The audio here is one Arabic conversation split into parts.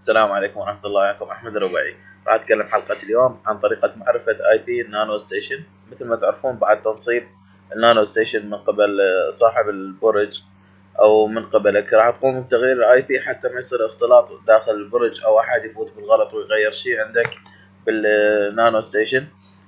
السلام عليكم ورحمة الله. معكم أحمد الربيعي. راح أتكلم حلقة اليوم عن طريقة معرفة IP النانو ستيشن. مثل ما تعرفون بعد تنصيب النانو ستيشن من قبل صاحب البرج أو من قبلك، راح تقوم بتغيير IP حتى ما يصير اختلاط داخل البرج أو أحد يفوت بالغلط ويغير شيء عندك بالنانو ستيشن.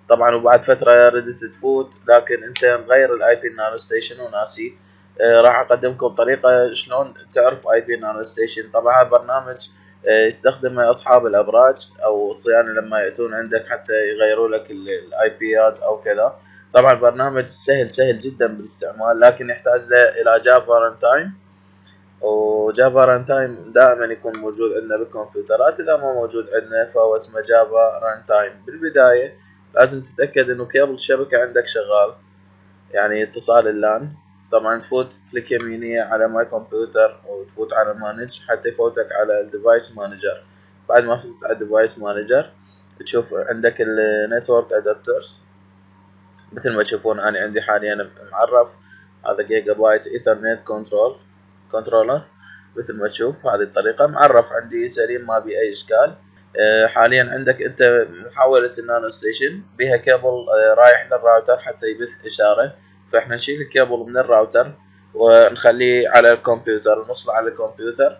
طبعا وبعد فترة ردت تفوت لكن أنت مغير IP النانو ستيشن وناسي. راح أقدمكم طريقة شلون تعرف IP النانو ستيشن. طبعا هذا برنامج يستخدمه أصحاب الأبراج أو الصيانة لما يأتون عندك حتى يغيروا لك الآي بيات أو كذا. طبعا برنامج سهل جدا بالاستعمال، لكن يحتاج إلى جافا ران تايم، وجافا ران تايم دائما يكون موجود عندنا بالكمبيوترات. إذا ما موجود عندنا فهو اسمه جافا ران تايم. بالبداية لازم تتأكد إنه كيبل الشبكة عندك شغال، يعني اتصال اللان. طبعا تفوت كليك يمينية على ماي كمبيوتر وتفوت على مانج حتى يفوتك على الديفايس مانجر. بعد ما فتت على الديفايس مانجر تشوف عندك النتورك ادابترز. مثل ما تشوفون انا عندي حاليا معرف هذا جيجا بايت ايثرنت كنترولر. مثل ما تشوف هذه الطريقة معرف عندي سليم، ما بي اي اشكال. حاليا عندك انت محولة النانو ستيشن بها كابل رايح للراوتر حتى يبث اشارة، فاحنا نشيل الكابل من الراوتر ونخليه على الكمبيوتر ونوصله على الكمبيوتر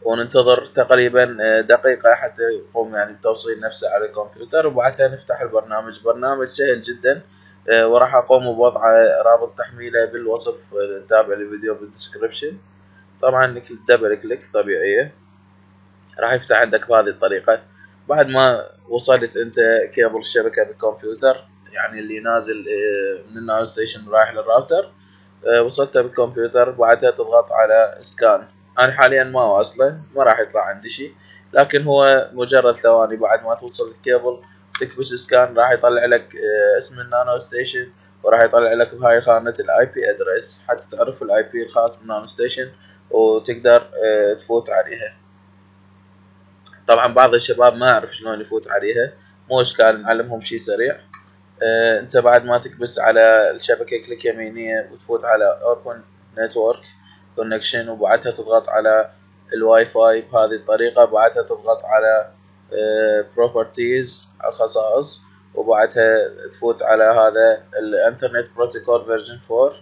وننتظر تقريبا دقيقة حتى يقوم يعني التوصيل نفسه على الكمبيوتر، وبعدها نفتح البرنامج. برنامج سهل جدا، وراح اقوم بوضع رابط تحميله بالوصف. تابع الفيديو بالدسكريبشن. طبعا دبل كليك طبيعية راح يفتح عندك بهذه الطريقة. بعد ما وصلت انت كيبل الشبكة بالكمبيوتر، يعني اللي نازل من النانو ستيشن رايح للراوتر، وصلته بالكمبيوتر، بعدها تضغط على سكان. انا حاليا ما واصله، ما راح يطلع عندي شيء، لكن هو مجرد ثواني بعد ما توصل الكيبل تكبس سكان راح يطلع لك اسم النانو ستيشن، وراح يطلع لك بهاي خانة الاي بي ادرس حتى تعرف الاي بي الخاص بالنانو ستيشن وتقدر تفوت عليها. طبعا بعض الشباب ما يعرف شلون يفوت عليها، مو اشكال نعلمهم شيء سريع. انت بعد ما تكبس على الشبكة كليك يمينية وتفوت على Open Network Connection، وبعدها تضغط على الواي فاي بهذه الطريقة. بعدها تضغط على Properties الخصائص، وبعدها تفوت على هذا الانترنت بروتوكول فيرجن 4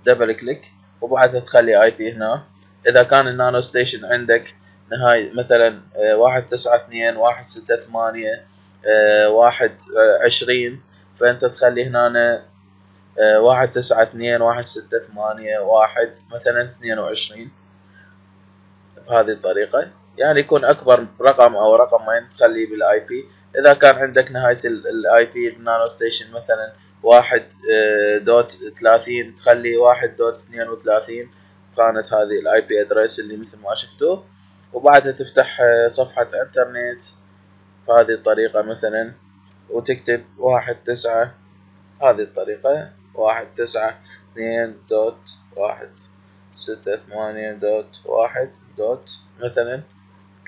دبل كليك، وبعدها تخلي اي بي هنا. اذا كان النانو ستيشن عندك نهاية مثلا 192.168.1.20، فانت تخلي هنا 192.168.1 مثلا 22 بهذه الطريقة، يعني يكون اكبر رقم او رقمين تخليه بالاي بي. اذا كان عندك نهاية الاي بي النانو ستيشن مثلا 1.30 تخلي 1.32 خانة هذه الاي بي ادرس اللي مثل ما شفتوه. وبعدها تفتح صفحة انترنت بهذه الطريقة مثلا وتكتب 1.9 هذه الطريقة 1.9.2.1.6.8.1 مثلا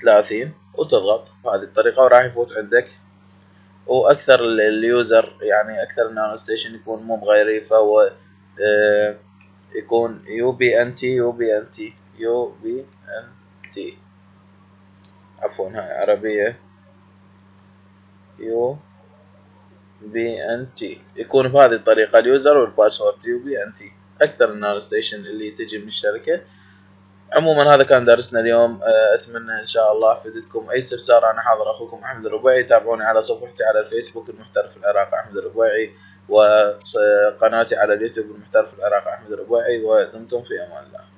30 وتضغط بهذه الطريقة وراح يفوت عندك. واكثر اليوزر يعني اكثر النانو ستيشن يكون مو مغيري، فهو يكون UBNT عفوا هاي عربية UBNT يكون بهذه الطريقة اليوزر والباسورد UBNT. اكثر النانو ستيشن اللي تجي من الشركة. عموما هذا كان درسنا اليوم، اتمنى ان شاء الله فدتكم. اي استفسار انا حاضر اخوكم احمد الربيعي. تابعوني على صفحتي على الفيسبوك المحترف العراقي احمد الربيعي، وقناتي على اليوتيوب المحترف العراقي احمد الربيعي، ودمتم في امان الله.